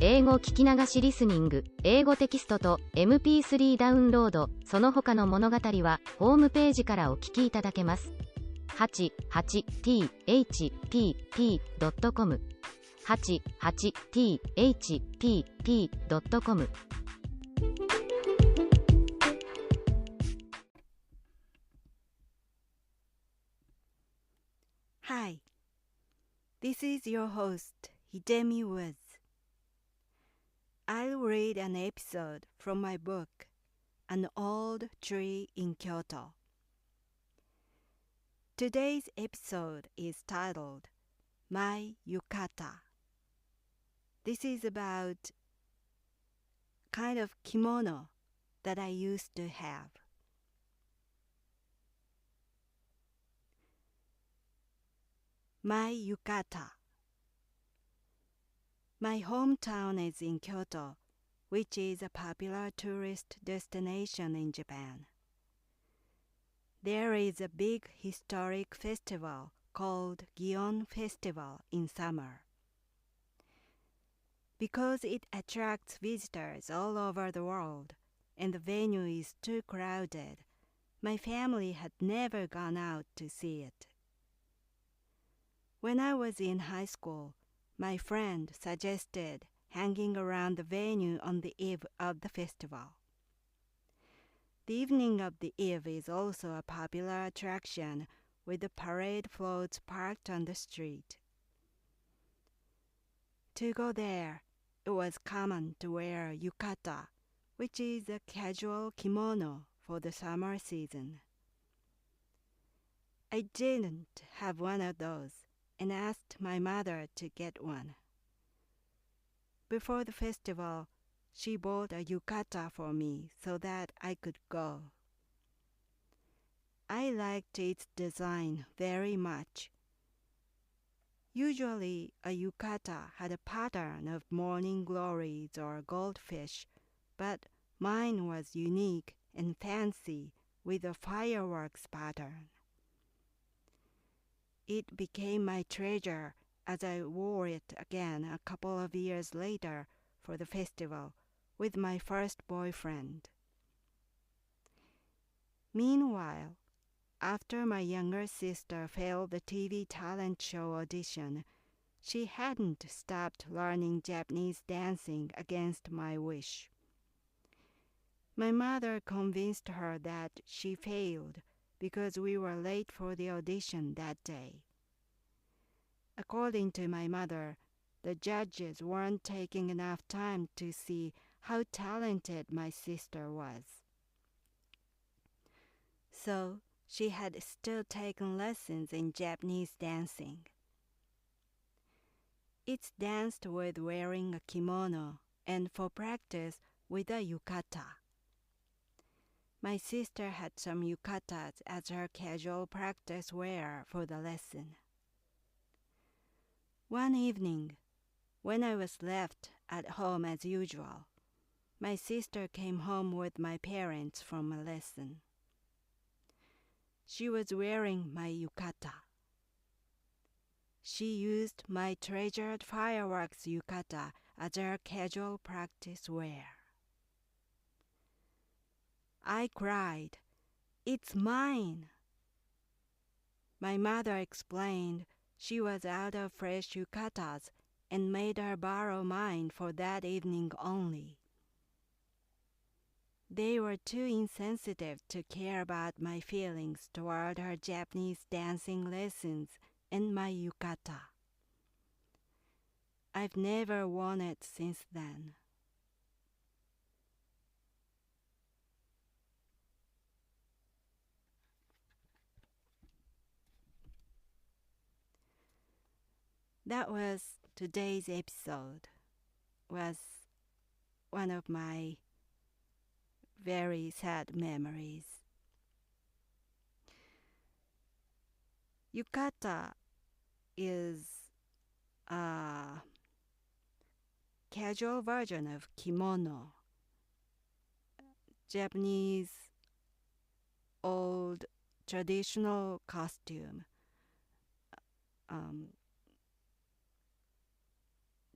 英語聞き流しリスニング、英語テキストと MP3 ダウンロード、その他の物語はホームページからお聞きいただけます。88thpp.com 88thpp.com Hi, this is your host, Hidemi Woods. I'll read an episode from my book, An Old Tree in Kyoto. Today's episode is titled, My Yukata. This is about kind of kimono that I used to have. My yukata. My hometown is in Kyoto, which is a popular tourist destination in Japan. There is a big historic festival called Gion Festival in summer. Because it attracts visitors all over the world and the venue is too crowded, my family had never gone out to see it. When I was in high school, my friend suggested hanging around the venue on the eve of the festival. The evening of the eve is also a popular attraction with the parade floats parked on the street. To go there, it was common to wear yukata, which is a casual kimono for the summer season. I didn't have one of those and asked my mother to get one. Before the festival, she bought a yukata for me so that I could go. I liked its design very much. Usually, a yukata had a pattern of morning glories or goldfish, but mine was unique and fancy with a fireworks pattern. It became my treasure as I wore it again a couple of years later for the festival with my first boyfriend. Meanwhile, after my younger sister failed the TV talent show audition, she hadn't stopped learning Japanese dancing against my wish. My mother convinced her that she failed because we were late for the audition that day. According to my mother, the judges weren't taking enough time to see how talented my sister was. So she had still taken lessons in Japanese dancing. It's danced with wearing a kimono and for practice with a yukata. My sister had some yukatas as her casual practice wear for the lesson. One evening, when I was left at home as usual, my sister came home with my parents from a lesson. She was wearing my yukata. She used my treasured fireworks yukata as her casual practice wear. I cried, "It's mine!" My mother explained she was out of fresh yukatas and made her borrow mine for that evening only. They were too insensitive to care about my feelings toward her Japanese dancing lessons and my yukata. I've never worn it since then. That was today's episode. Was one of my very sad memories. Yukata is a casual version of kimono, Japanese old traditional costume.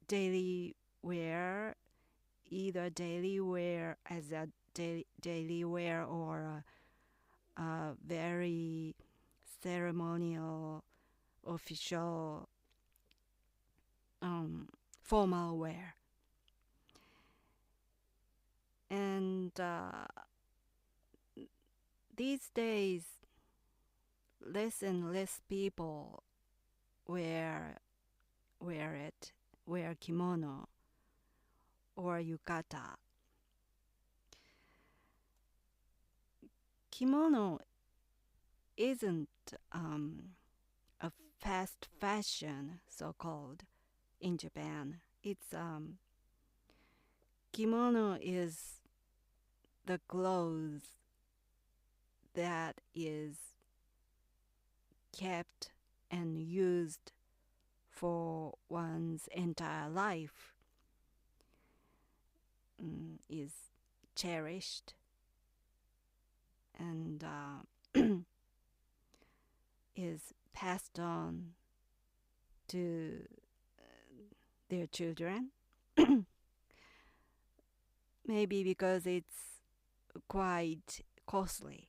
Daily wear, either daily wear as a daily wear or a very ceremonial, official, formal wear. And these days, less and less people wear kimono or yukata. Kimono isn't a fast fashion, so-called, in Japan. It's kimono is the clothes that is kept and used for one's entire life, is cherished and is passed on to their children. Maybe because it's quite costly,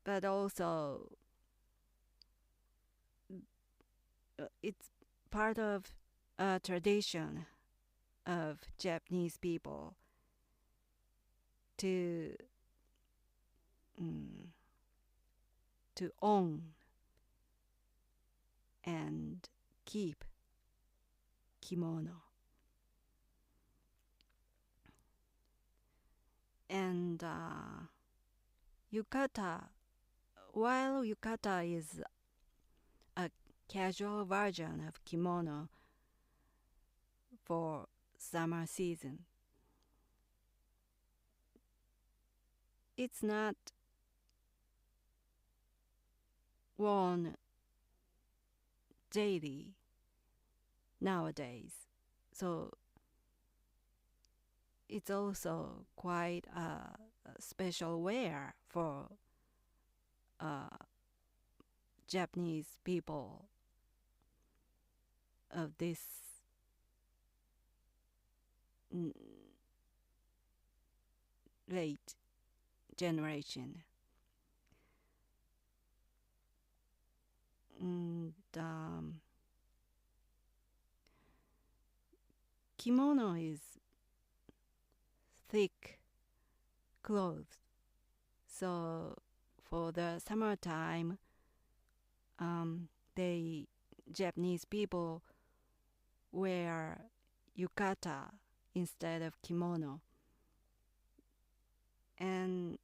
but also it's part of a tradition of Japanese people to own and keep kimono. And yukata, while yukata is a casual version of kimono for summer season, it's not worn daily nowadays. So it's also quite a special wear for Japanese people of this late generation. And kimono is thick clothes, so for the summertime, Japanese people wear yukata instead of kimono, and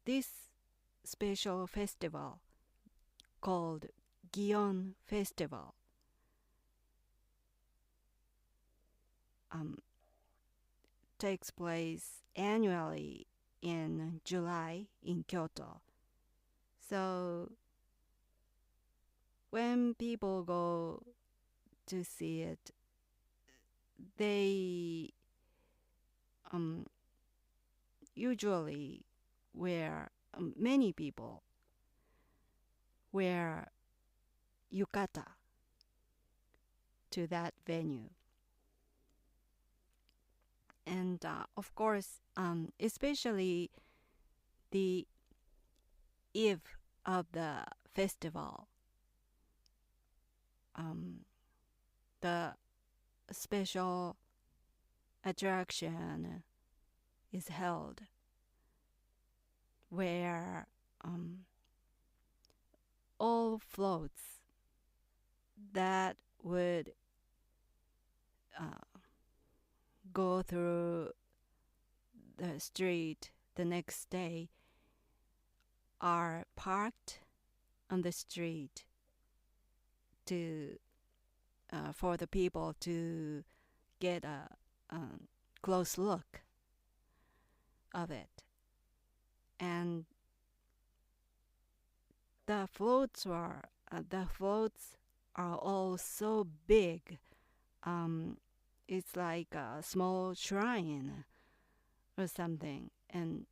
this special festival called Gion Festival takes place annually in July in Kyoto. So when people go to see it, they usually many people wear yukata to that venue. And of course, especially the eve of the festival, the special attraction is held where all floats that would go through the street the next day are parked on the street to for the people to get a close look of it. And the floats are all so big. It's like a small shrine or something, and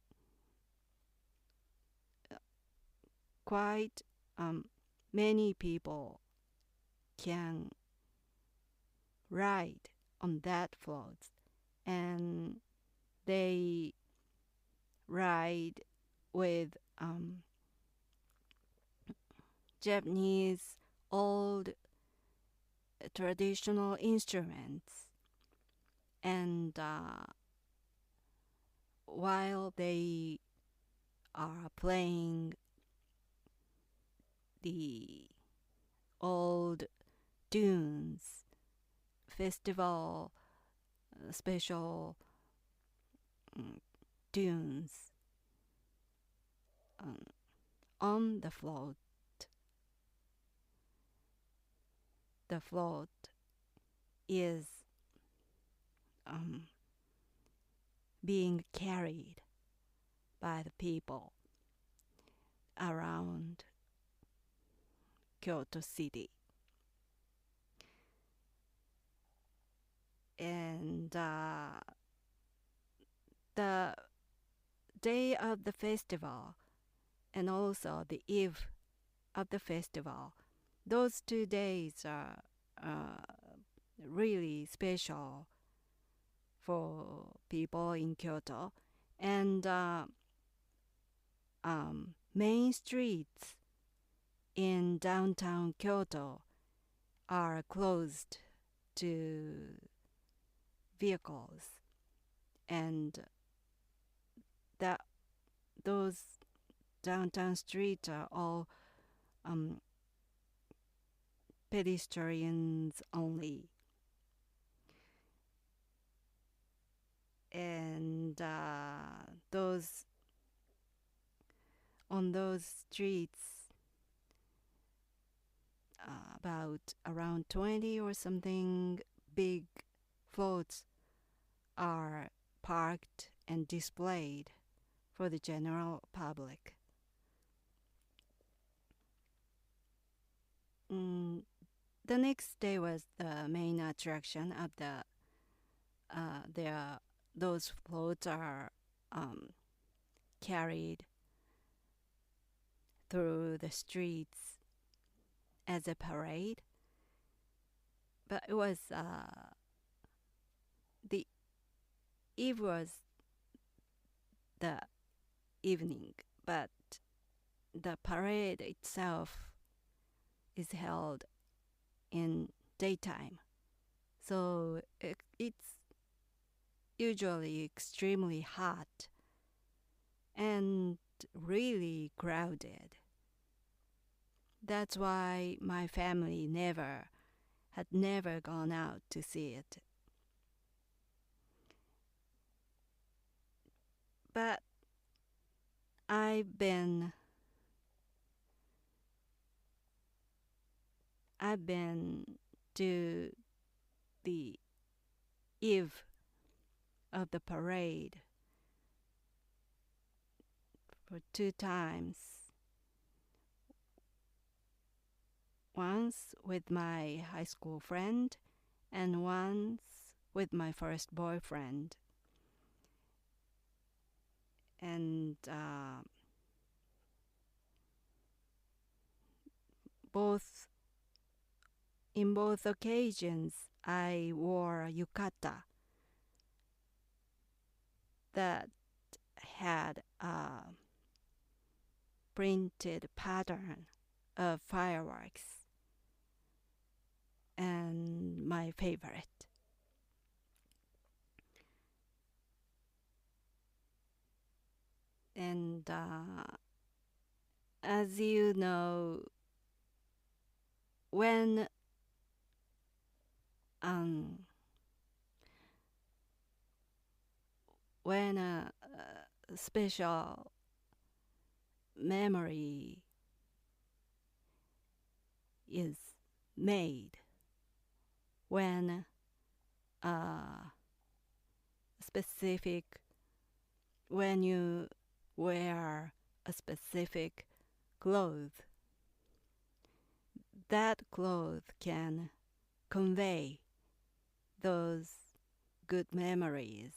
quite many people can ride on that float, and they ride with Japanese old traditional instruments, and while they are playing the old tunes, festival special tunes on the float. The float is being carried by the people around Kyoto City. And the day of the festival and also the eve of the festival, those 2 days are really special for people in Kyoto. And main streets in downtown Kyoto are closed to vehicles, and those downtown streets are all pedestrians only. And on those streets, about around 20 or something big floats are parked and displayed for the general public. The next day was the main attraction of those floats are carried through the streets as a parade. But it was the eve was the evening, but the parade itself is held in daytime, so it's usually extremely hot and really crowded. That's why my family had never gone out to see it. But I've been to the eve of the parade for 2 times. Once with my high school friend and once with my first boyfriend. And in both occasions, I wore a yukata that had a printed pattern of fireworks, and my favorite. And as you know, when a special memory is made, when when you wear a specific cloth, that cloth can convey those good memories.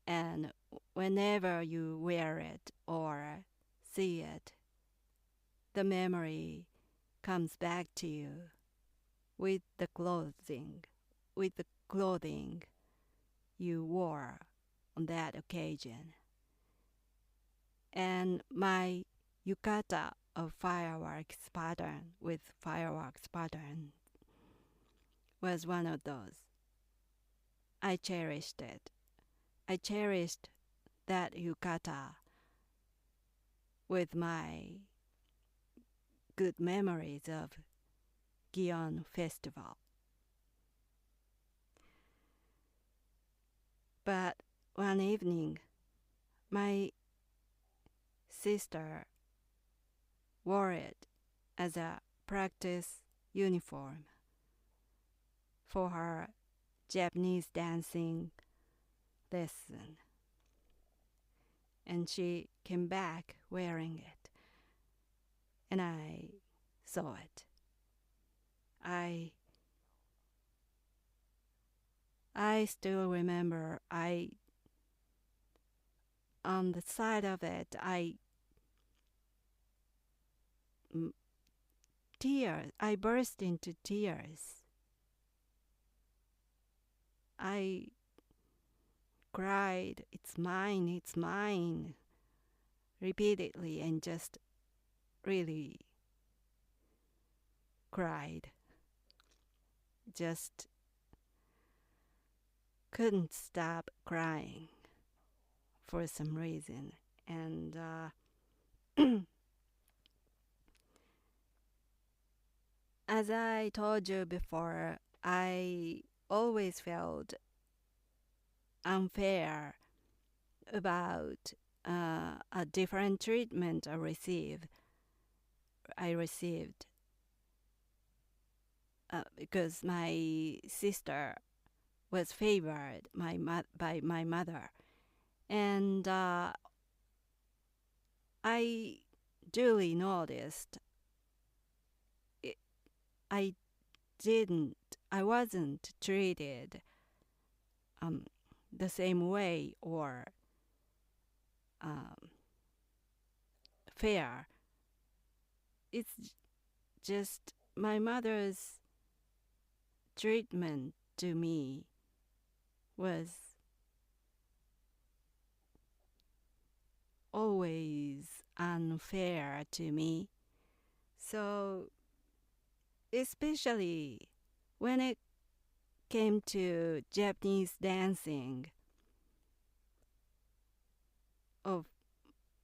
And whenever you wear it or see it, the memory comes back to you with the clothing you wore on that occasion. And my yukata of fireworks pattern was one of those. I cherished it. I cherished that yukata with my good memories of Gion Festival. But one evening, my sister wore it as a practice uniform for her Japanese dancing lesson. And she came back wearing it. And I saw it. I still remember on the side of it, I burst into tears. I cried, it's mine, repeatedly, and just really cried. Just couldn't stop crying for some reason. And as I told you before, I always felt unfair about a different treatment I received because my sister was favored by my mother, and I duly noticed I wasn't treated the same way or fair. It's just my mother's treatment to me was always unfair to me. So especially when it came to Japanese dancing of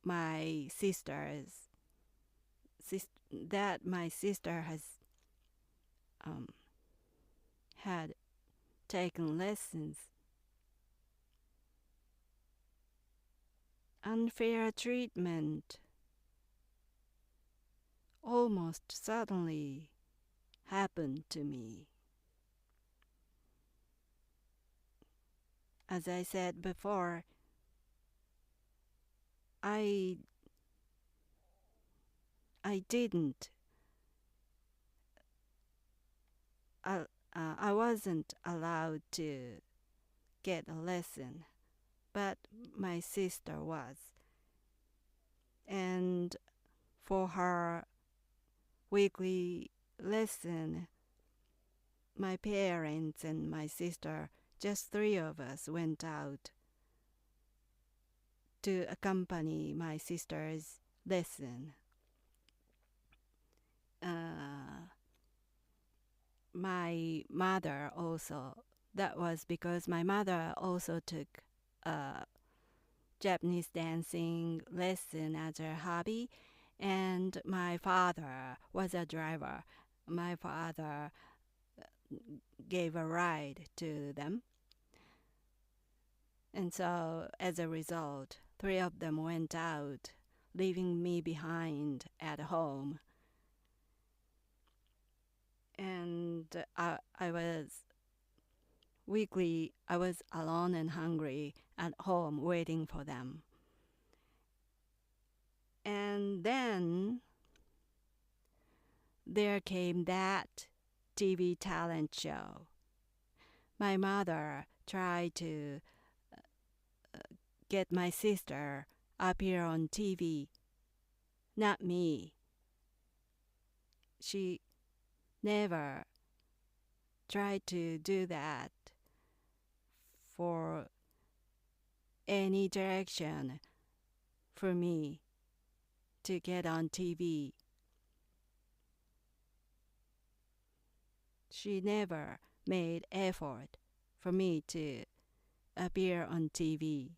my sisters, that my sister has had taken lessons. Unfair treatment almost suddenly happened to me. As I said before, I wasn't allowed to get a lesson, but my sister was. And for her weekly lesson, my parents and my sister, just three of us, went out to accompany my sister's lesson. My mother also, that was because my mother also took a Japanese dancing lesson as her hobby, and my father was a driver. My father gave a ride to them. And so, as a result, three of them went out, leaving me behind at home. And I was alone and hungry at home waiting for them. And then there came that TV talent show. My mother tried to get my sister appear on TV, not me. she never tried to do that for any direction for me to get on TV. She never made effort for me to appear on TV.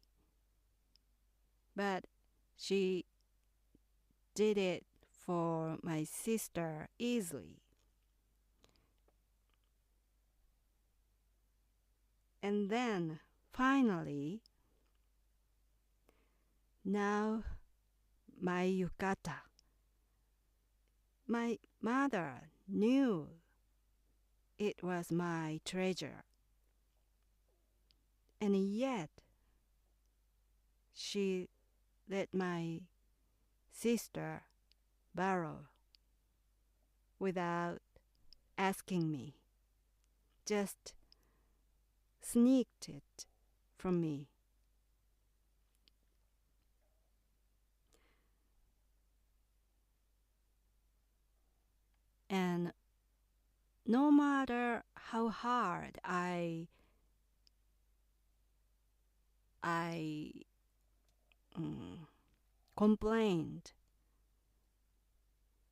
But she did it for my sister easily. And then finally, now my yukata. My mother knew it was my treasure. And yet, she let my sister borrow without asking me. Just sneaked it from me. And no matter how hard I complained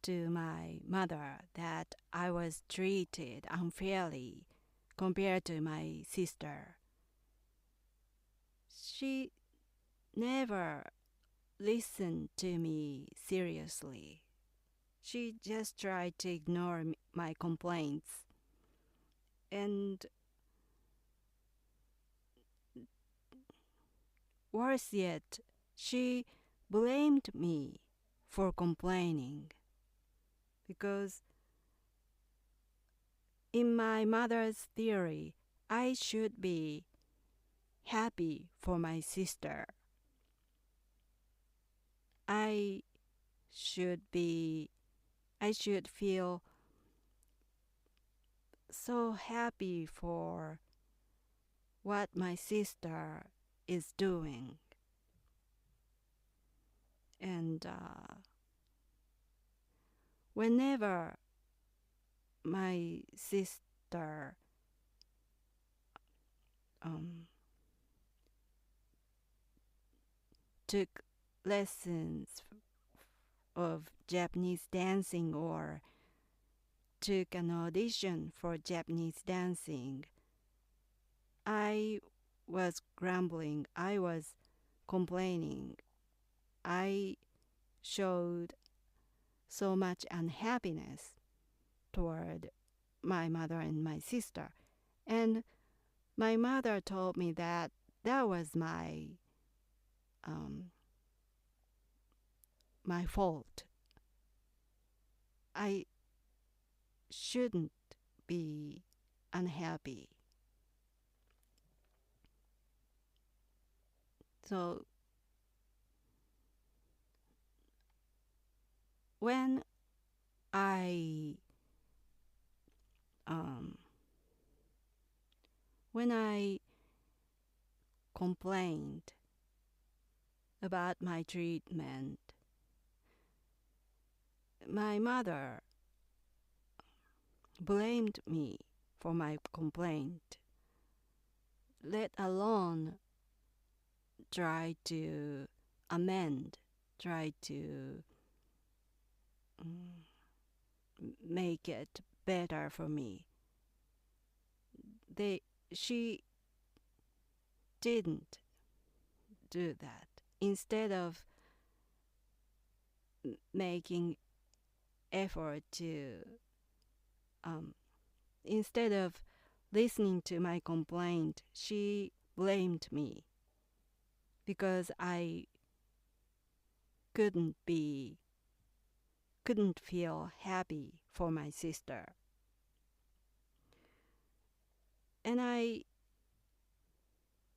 to my mother that I was treated unfairly compared to my sister, she never listened to me seriously. She just tried to ignore my complaints. And worse yet, she blamed me for complaining, because in my mother's theory, I should be happy for my sister. I should feel so happy for what my sister is doing. And whenever my sister took lessons of Japanese dancing or took an audition for Japanese dancing, I was grumbling, I was complaining, I showed so much unhappiness toward my mother and my sister. And my mother told me that that was my fault. I shouldn't be unhappy. So when I complained about my treatment, my mother blamed me for my complaint, let alone try to amend, try to make it better for me. She didn't do that. Instead of making effort to, instead of listening to my complaint, she blamed me because I couldn't feel happy for my sister. And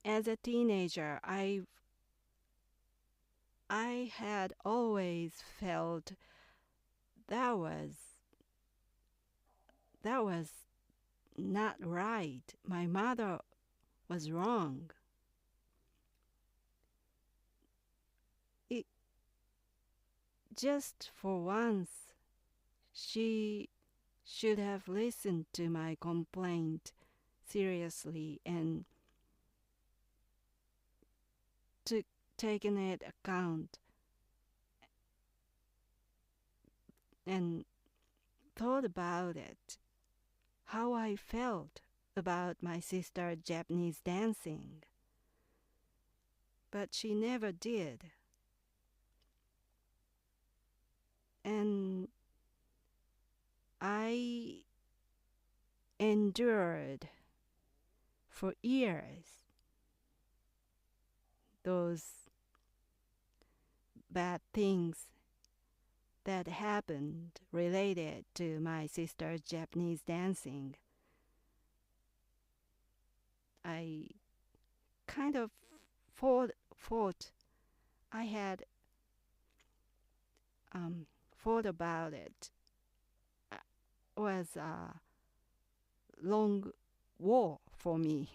as a teenager, I had always felt that was not right. My mother was wrong. Just for once, She should have listened to my complaint seriously and taken it account and thought about it, how I felt about my sister's Japanese dancing. But she never did. And I endured for years those bad things that happened related to my sister's Japanese dancing. I kind of thought I had thought about it. It was a long war for me.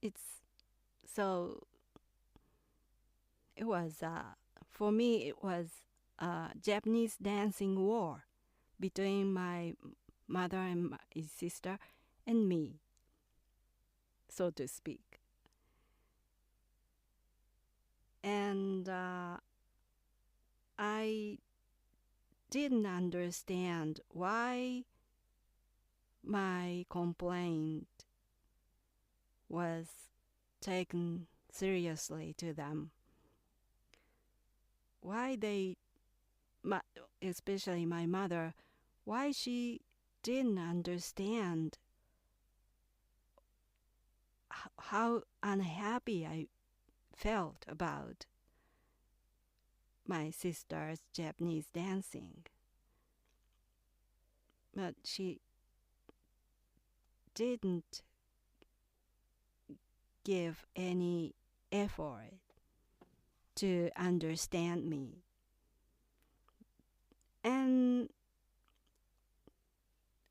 It was for me it was a Japanese dancing war between my mother and my sister and me, so to speak. And I didn't understand why my complaint was taken seriously to them. Why they, especially my mother, why she didn't understand how unhappy I felt about my sister's Japanese dancing. But she didn't give any effort to understand me. And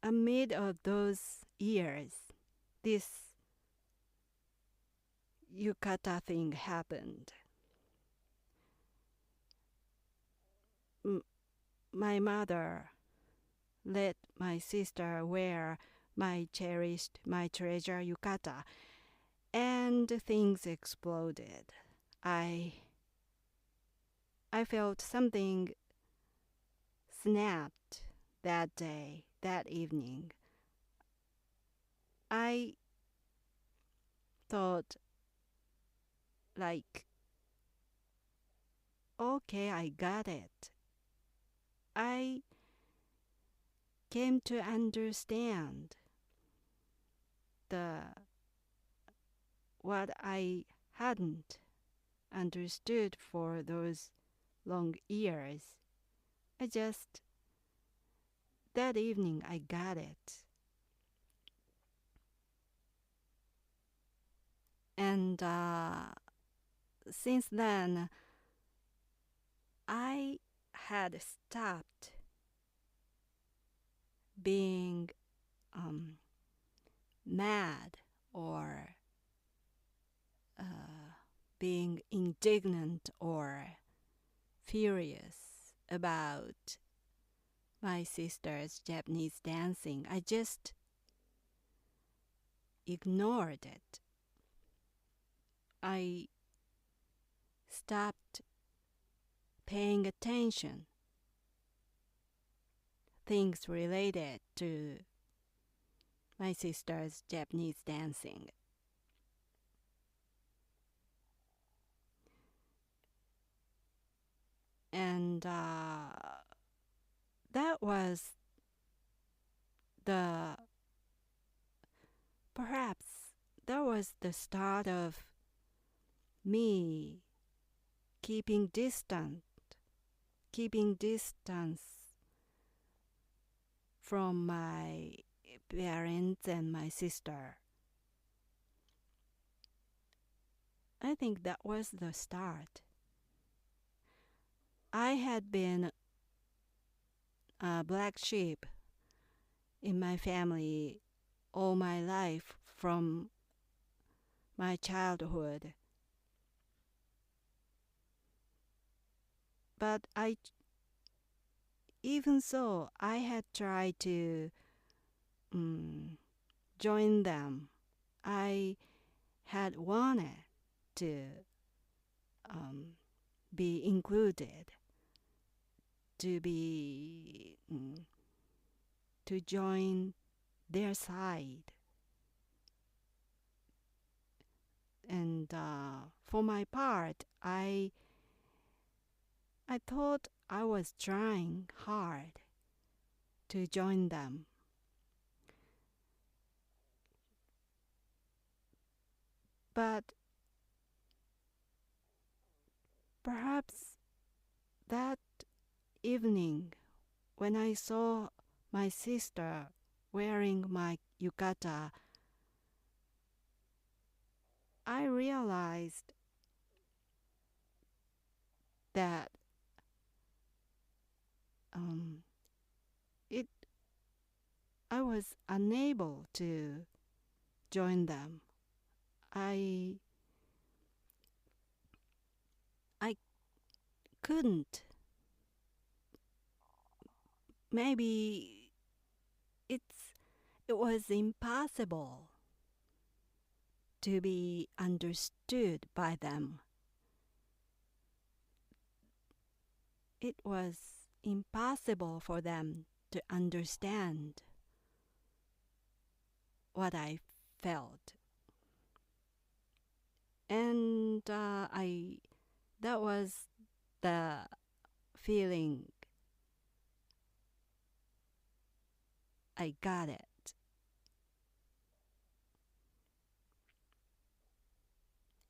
amid of those years, this yukata thing happened. My mother let my sister wear my treasure yukata, and things exploded. I felt something snapped that day, that evening. I thought, like, okay, I got it. I came to understand what I hadn't understood for those long years. That evening I got it. And since then, I had stopped being mad or being indignant or furious about my sister's Japanese dancing. I just ignored it. I stopped paying attention. Things related to my sister's Japanese dancing. And that was perhaps that was the start of me keeping distance from my parents and my sister. I think that was the start. I had been a black sheep in my family all my life from my childhood. But I even so, I had tried to join them. I had wanted to be included, to join their side. And for my part, I thought I was trying hard to join them. But perhaps that evening, when I saw my sister wearing my yukata, I realized that I was unable to join them. I couldn't. Maybe it was impossible to be understood by them. It was impossible for them to understand what I felt. And that was the feeling I got it.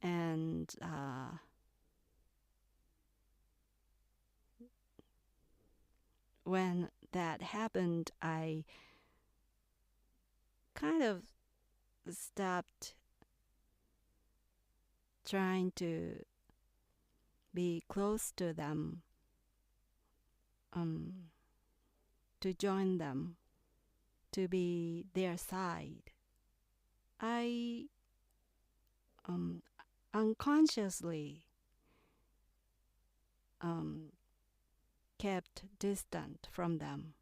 And when that happened, I kind of stopped trying to be close to them, to join them, to be their side. I unconsciously kept distant from them.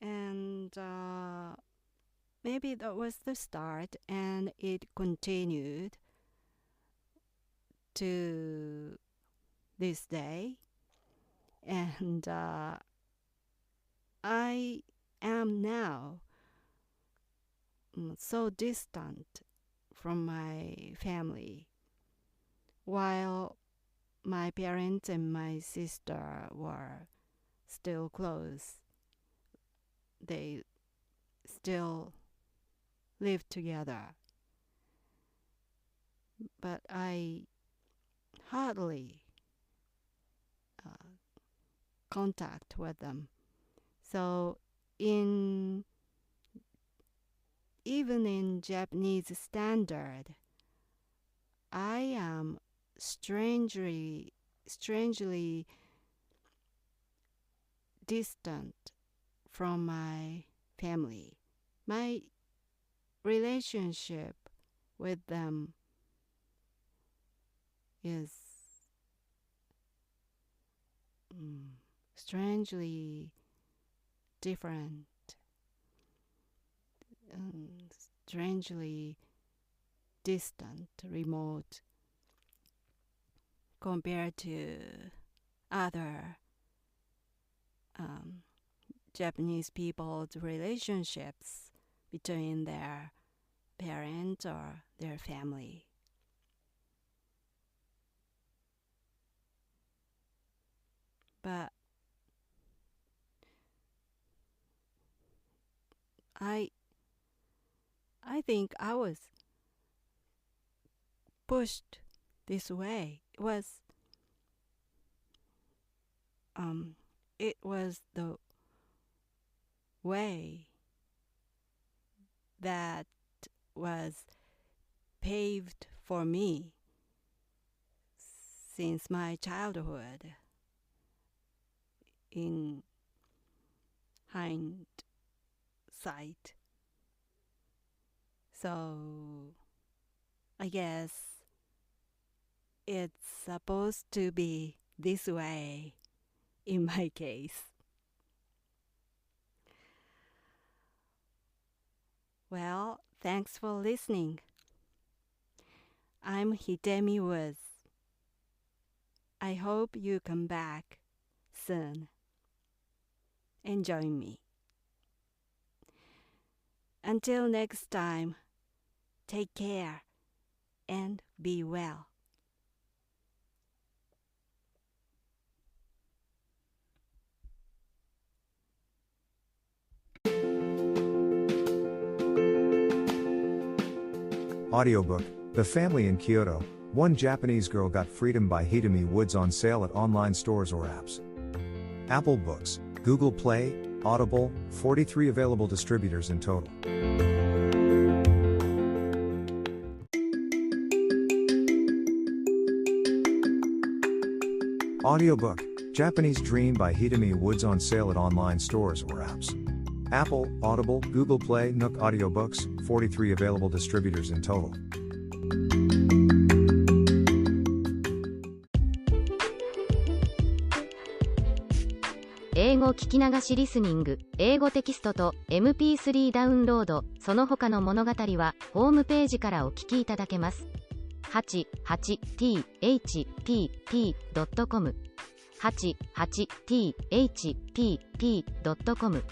And maybe that was the start, and it continued to this day. And I am now so distant from my family, while my parents and my sister were still close. They still live together. But I hardly contact with them. So even in Japanese standard, I am strangely distant from my family. My relationship with them is strangely different, strangely distant, remote, compared to other Japanese people's relationships between their parents or their family. But I think I was pushed this way. It was the way that was paved for me since my childhood. In hindsight. So I guess it's supposed to be this way in my case. Well, thanks for listening. I'm Hidemi Woods. I hope you come back soon and join me. Until next time, take care and be well. Audiobook, The Family in Kyoto, One Japanese Girl Got Freedom by Hidemi Woods on sale at online stores or apps. Apple Books, Google Play, Audible, 43 available distributors in total. Audiobook, Japanese Dream by Hidemi Woods on sale at online stores or apps. Apple, Audible, Google Play, Nook Audiobooks, 43 available distributors in total. 英語聞き流しリスニング、英語テキストと MP3 ダウンロード、その他の物語はホームページからお聞きいただけます。88thpp.com 88thpp.com